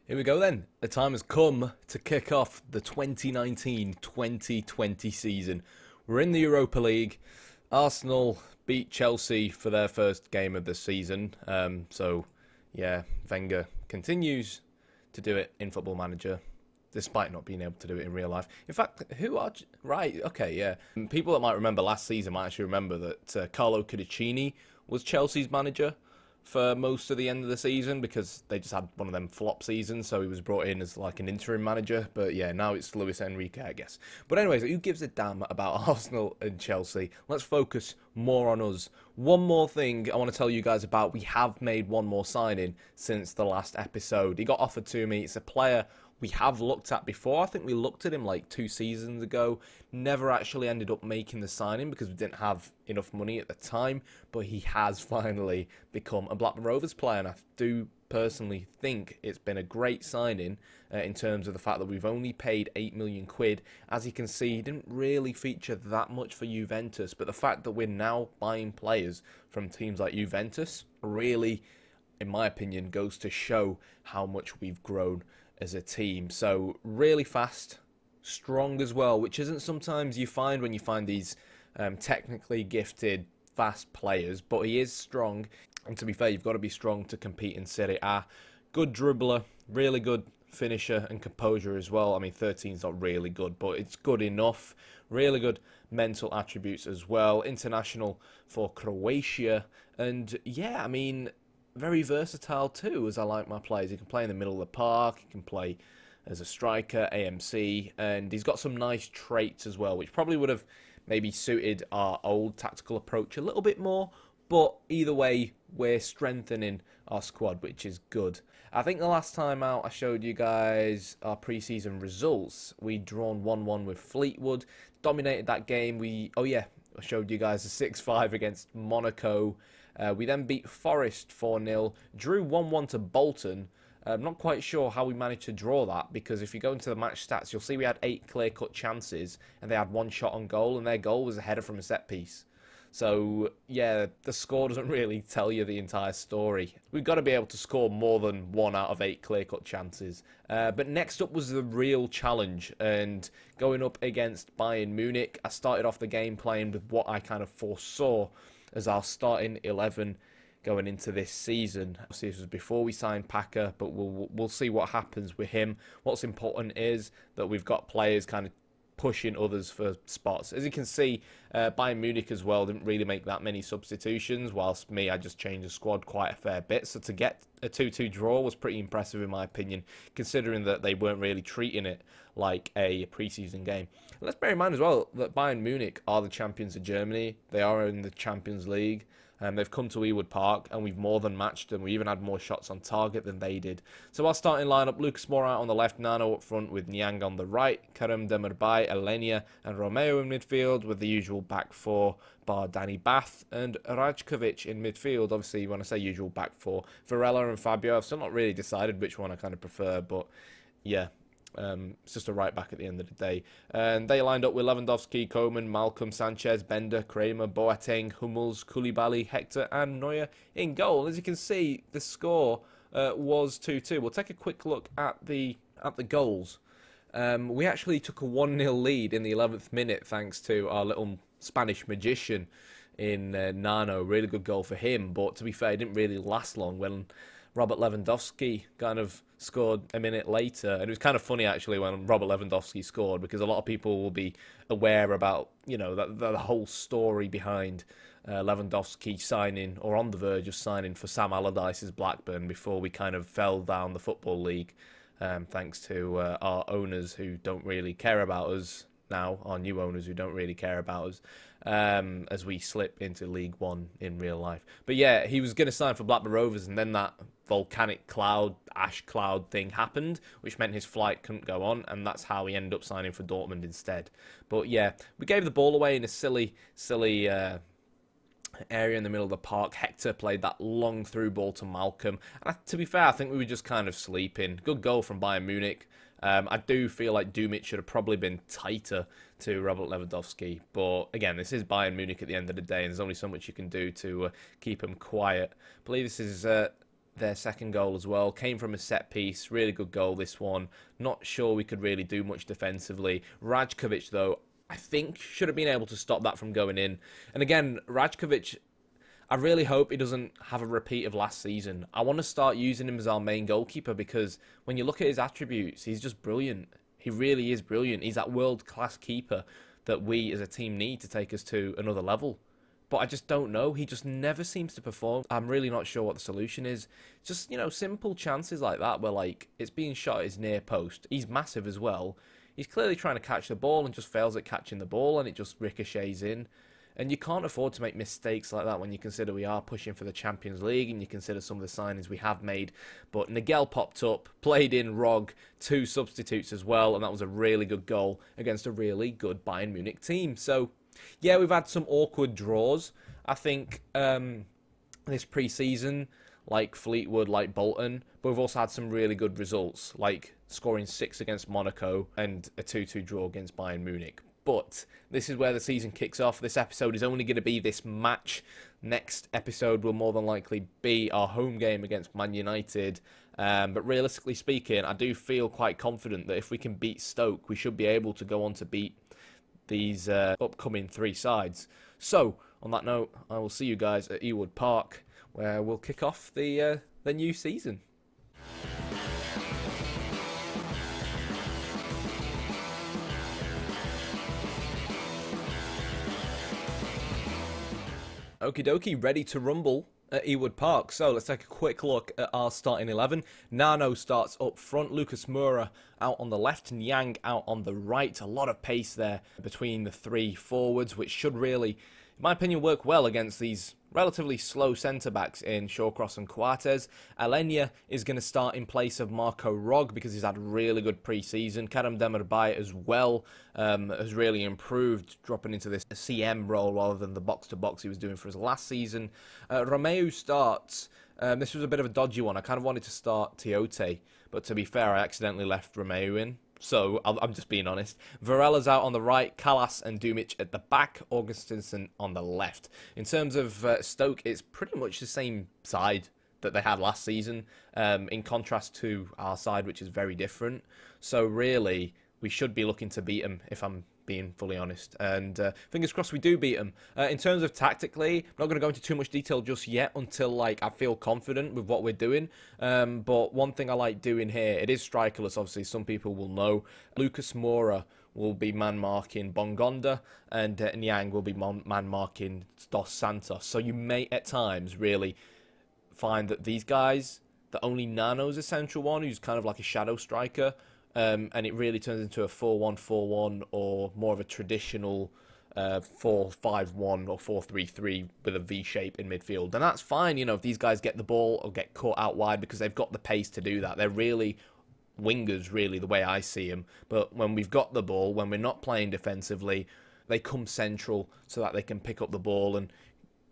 Here we go then. The time has come to kick off the 2019-2020 season. We're in the Europa League. Arsenal beat Chelsea for their first game of the season. Yeah, Wenger continues to do it in Football Manager, despite not being able to do it in real life. In fact, right, okay, yeah. People that might remember last season might actually remember that Carlo Cudicini was Chelsea's manager for most of the end of the season because they just had one of them flop seasons, so he was brought in as like an interim manager. But yeah, now it's Luis Enrique, I guess. But anyways, who gives a damn about Arsenal and Chelsea? Let's focus more on us. One more thing I want to tell you guys about. We have made one more signing since the last episode. He got offered to me. It's a player we have looked at before. I think we looked at him like 2 seasons ago. Never actually ended up making the signing because we didn't have enough money at the time. But he has finally become a Blackburn Rovers player, and I do personally think it's been a great signing in terms of the fact that we've only paid 8 million quid. As you can see, he didn't really feature that much for Juventus, but the fact that we're now buying players from teams like Juventus really, in my opinion, goes to show how much we've grown as a team. So really fast, strong as well, which isn't sometimes you find when you find these technically gifted fast players, but he is strong. And to be fair, you've got to be strong to compete in Serie A. Good dribbler, really good finisher and composure as well. I mean, 13's not really good, but it's good enough. Really good mental attributes as well. International for Croatia. And yeah, I mean, very versatile too, as I like my players. He can play in the middle of the park, he can play as a striker, AMC, and he's got some nice traits as well, which probably would have maybe suited our old tactical approach a little bit more, but either way, we're strengthening our squad, which is good. I think the last time out I showed you guys our pre-season results. We'd drawn 1-1 with Fleetwood, dominated that game. I showed you guys a 6-5 against Monaco. We then beat Forest 4-0, drew 1-1 to Bolton. I'm not quite sure how we managed to draw that, because if you go into the match stats, you'll see we had 8 clear-cut chances, and they had 1 shot on goal, and their goal was a header from a set-piece. So, yeah, the score doesn't really tell you the entire story. We've got to be able to score more than 1 out of 8 clear-cut chances. But next up was the real challenge, and going up against Bayern Munich, I started off the game playing with what I kind of foresaw as our starting 11 going into this season. Obviously, this was before we signed Packer, but we'll see what happens with him. What's important is that we've got players kind of pushing others for spots. As you can see, Bayern Munich as well didn't really make that many substitutions, whilst me, I just changed the squad quite a fair bit. So to get a 2-2 draw was pretty impressive in my opinion, considering that they weren't really treating it like a pre-season game. And let's bear in mind as well that Bayern Munich are the champions of Germany. They are in the Champions League. They've come to Ewood Park, and we've more than matched them. We even had more shots on target than they did. So our starting lineup: Lucas Moura on the left, Nano up front with Niang on the right, Kerem Demirbay, Elenia and Romeo in midfield, with the usual back four, bar Danny Bath and Rajkovic in midfield. Obviously, when I say usual back four, Varela and Fabio, I've still not really decided which one I kind of prefer, but yeah. It's just a right back at the end of the day. And they lined up with Lewandowski, Koeman, Malcolm, Sanchez, Bender, Kramer, Boateng, Hummels, Koulibaly, Hector and Neuer in goal. As you can see, the score was 2-2. We'll take a quick look at the goals. We actually took a 1-0 lead in the 11th minute thanks to our little Spanish magician in Nano. Really good goal for him, but to be fair, it didn't really last long when Robert Lewandowski kind of scored a minute later. And it was kind of funny, actually, when Robert Lewandowski scored, because a lot of people will be aware about, you know, the whole story behind Lewandowski signing, or on the verge of signing, for Sam Allardyce's Blackburn before we kind of fell down the Football League, thanks to our owners who don't really care about us now, our new owners who don't really care about us, as we slip into League One in real life. But yeah, he was going to sign for Blackburn Rovers, and then that volcanic cloud, ash cloud thing happened, which meant his flight couldn't go on, and that's how he ended up signing for Dortmund instead. But yeah, we gave the ball away in a silly area in the middle of the park. Hector played that long through ball to Malcolm, and to be fair, I think we were just kind of sleeping. Good goal from Bayern Munich. I do feel like Dumic should have probably been tighter to Robert Lewandowski. But again, this is Bayern Munich at the end of the day, and there's only so much you can do to keep him quiet. I believe this is their second goal as well. Came from a set piece. Really good goal, this one. Not sure we could really do much defensively. Rajkovic, though, I think should have been able to stop that from going in. And again, Rajkovic, I really hope he doesn't have a repeat of last season. I want to start using him as our main goalkeeper because when you look at his attributes, he's just brilliant. He really is brilliant. He's that world-class keeper that we as a team need to take us to another level. But I just don't know. He just never seems to perform. I'm really not sure what the solution is. Just, simple chances like that where, like, it's being shot at his near post. He's massive as well. He's clearly trying to catch the ball and just fails at catching the ball and it just ricochets in. And you can't afford to make mistakes like that when you consider we are pushing for the Champions League and you consider some of the signings we have made. But Nigel popped up, played in Rog, 2 substitutes as well, and that was a really good goal against a really good Bayern Munich team. So, yeah, we've had some awkward draws. I think this pre-season, like Fleetwood, like Bolton, but we've also had some really good results, like scoring 6 against Monaco and a 2-2 draw against Bayern Munich. But this is where the season kicks off. This episode is only going to be this match. Next episode will more than likely be our home game against Man United. But realistically speaking, I do feel quite confident that if we can beat Stoke, we should be able to go on to beat these upcoming 3 sides. So, on that note, I will see you guys at Ewood Park, where we'll kick off the new season. Okie dokie, ready to rumble at Ewood Park. So let's take a quick look at our starting 11. Nano starts up front, Lucas Moura out on the left, Nyang out on the right. A lot of pace there between the 3 forwards, which should really, in my opinion, work well against these relatively slow centre-backs in Shawcross and Coates. Alenia is going to start in place of Marco Rog because he's had a really good pre-season. Kerem Demirbay as well has really improved, dropping into this CM role rather than the box-to-box he was doing for his last season. Romeu starts. This was a bit of a dodgy one. I kind of wanted to start Tiote, but to be fair, I accidentally left Romeu in. So, I'm just being honest. Varella's out on the right, Callas and Dumic at the back, Augustinsson on the left. In terms of Stoke, it's pretty much the same side that they had last season, in contrast to our side, which is very different. So, really, we should be looking to beat them, if I'm being fully honest. And fingers crossed we do beat them. In terms of tactically, I'm not going to go into too much detail just yet until I feel confident with what we're doing. But one thing I like doing here, it is strikerless, obviously. Some people will know. Lucas Moura will be man-marking Bongonda, and Nyang will be man-marking Dos Santos. So you may, at times, really find that these guys, that only Nano's a central one, who's kind of like a shadow striker, and it really turns into a 4-1-4-1 or more of a traditional 4-5-1 or 4-3-3 with a V shape in midfield. And that's fine, if these guys get the ball or get caught out wide because they've got the pace to do that. They're really wingers, really, the way I see them. But when we've got the ball, when we're not playing defensively, they come central so that they can pick up the ball and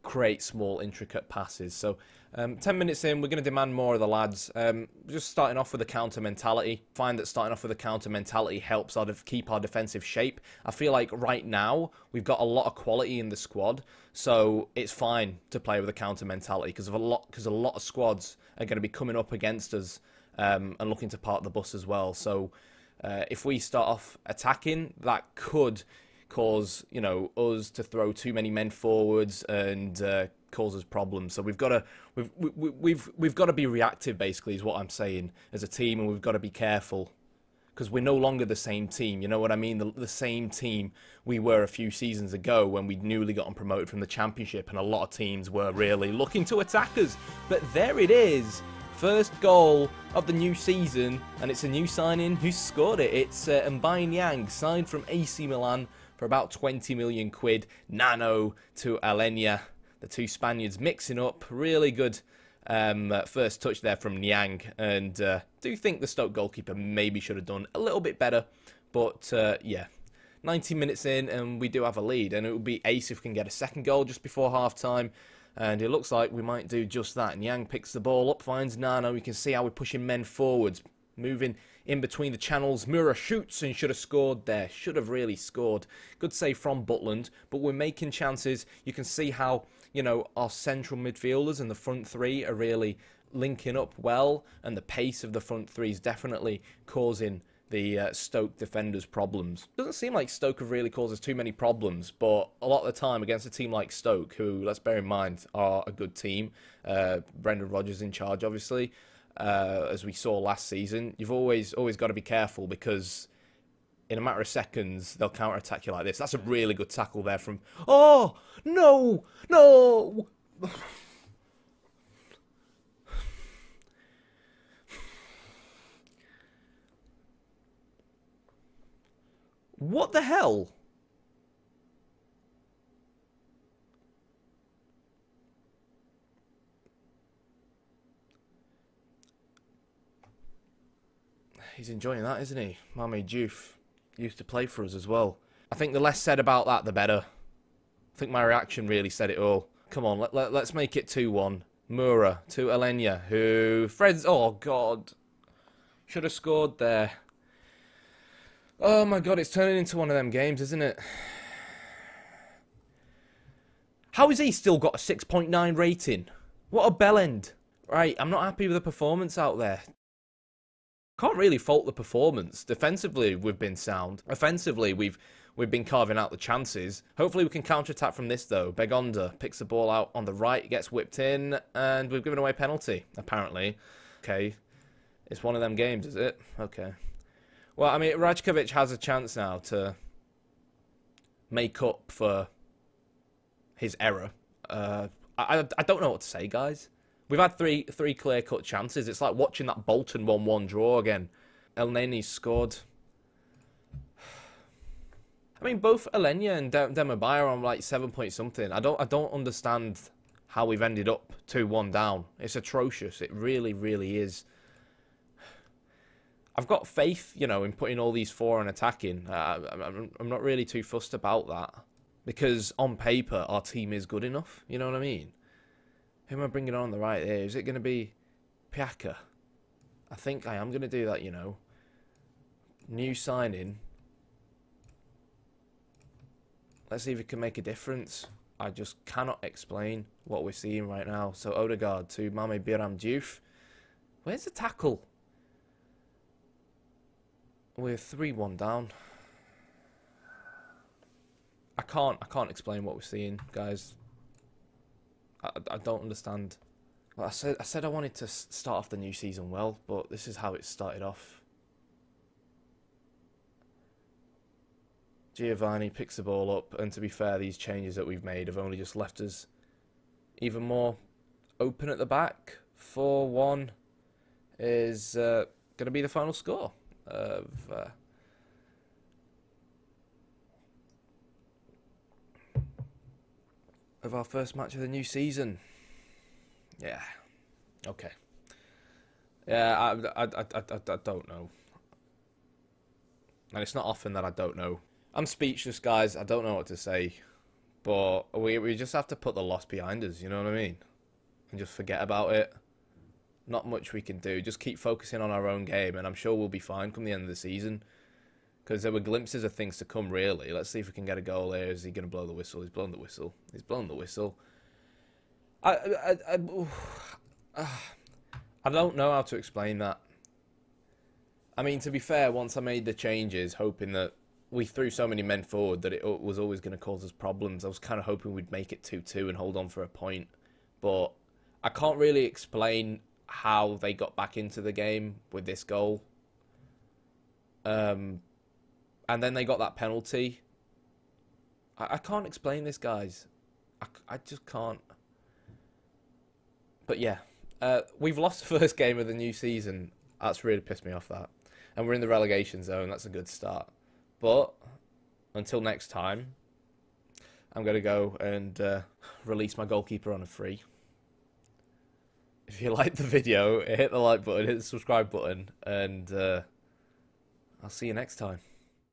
create small, intricate passes. So 10 minutes in, we're going to demand more of the lads. Just starting off with a counter mentality. Find that starting off with a counter mentality helps keep our defensive shape. I feel like right now we've got a lot of quality in the squad, so it's fine to play with a counter mentality because a lot of squads are going to be coming up against us and looking to park the bus as well. So if we start off attacking, that could cause us to throw too many men forwards and cause us problems. So we've got to be reactive, basically, is what I'm saying, as a team, and we've got to be careful because we're no longer the same team. You know what I mean? The same team we were a few seasons ago when we'd newly gotten promoted from the Championship, and a lot of teams were really looking to attack us. But there it is. First goal of the new season, and it's a new signing. Who scored it? It's Mbaye Nyang, signed from AC Milan for about 20 million quid. Nano to Alenia. The 2 Spaniards mixing up. Really good first touch there from Nyang. And do think the Stoke goalkeeper maybe should have done a little bit better. But yeah, 90 minutes in and we do have a lead. And it would be ace if we can get a second goal just before half-time. And it looks like we might do just that. Nyang picks the ball up, finds Nano. You can see how we're pushing men forwards. Moving in between the channels. Moura shoots and should have scored there. Should have really scored. Good save from Butland, but we're making chances. You can see how, our central midfielders and the front 3 are really linking up well, and the pace of the front three is definitely causing the Stoke defenders problems. Doesn't seem like Stoke have really caused us too many problems, but a lot of the time against a team like Stoke, who, let's bear in mind, are a good team, Brendan Rodgers in charge, obviously, as we saw last season, you've always got to be careful, because in a matter of seconds, they'll counter-attack you like this. That's a really good tackle there from... Oh! No! No! What the hell? He's enjoying that, isn't he? Mame Diouf used to play for us as well. I think the less said about that, the better. I think my reaction really said it all. Come on, let's make it 2-1. Moura to Elenya, who... Fred's... Oh, God. Should have scored there. Oh, my God, it's turning into one of them games, isn't it? How has he still got a 6.9 rating? What a bellend. Right, I'm not happy with the performance out there. Can't really fault the performance. Defensively, we've been sound. Offensively, we've been carving out the chances. Hopefully we can counter-attack from this, though. Begonda picks the ball out on the right, gets whipped in, and we've given away a penalty, apparently. Okay, it's one of them games, is it? Okay. Well, I mean, Rajkovic has a chance now to make up for his error. I don't know what to say, guys. We've had three clear-cut chances. It's like watching that Bolton 1-1 draw again. Elneny scored. I mean, both Elenya and Demabai are on like 7 point something. I don't understand how we've ended up 2-1 down. It's atrocious. It really, really is. I've got faith, you know, in putting all these four on attacking. I'm not really too fussed about that, because on paper our team is good enough. You know what I mean? Who am I bringing on the right there? Is it going to be Piaka? I think I am going to do that, you know. New signing. Let's see if it can make a difference. I just cannot explain what we're seeing right now. So Odegaard to Mame Diouf. Where's the tackle? We're 3-1 down. I can't explain what we're seeing, guys. I don't understand. Well, I said I wanted to start off the new season well, but this is how it started off. Giovanni picks the ball up, and to be fair, these changes that we've made have only just left us even more open at the back. 4-1 is going to be the final score of our first match of the new season. Yeah. Okay. Yeah, I don't know. And it's not often that I don't know. I'm speechless, guys. I don't know what to say. But we just have to put the loss behind us, you know what I mean? And just forget about it. Not much we can do. Just keep focusing on our own game, and I'm sure we'll be fine come the end of the season. Because there were glimpses of things to come, really. Let's see if we can get a goal here. Is he going to blow the whistle? He's blown the whistle. He's blown the whistle. I don't know how to explain that. I mean, to be fair, once I made the changes, hoping that we threw so many men forward that it was always going to cause us problems, I was kind of hoping we'd make it 2-2 and hold on for a point. But I can't really explain how they got back into the game with this goal. And then they got that penalty. I can't explain this, guys. I just can't. But yeah, we've lost the first game of the new season. That's really pissed me off, that. And we're in the relegation zone. That's a good start. But until next time, I'm going to go and release my goalkeeper on a free. If you liked the video, hit the like button, hit the subscribe button, and I'll see you next time.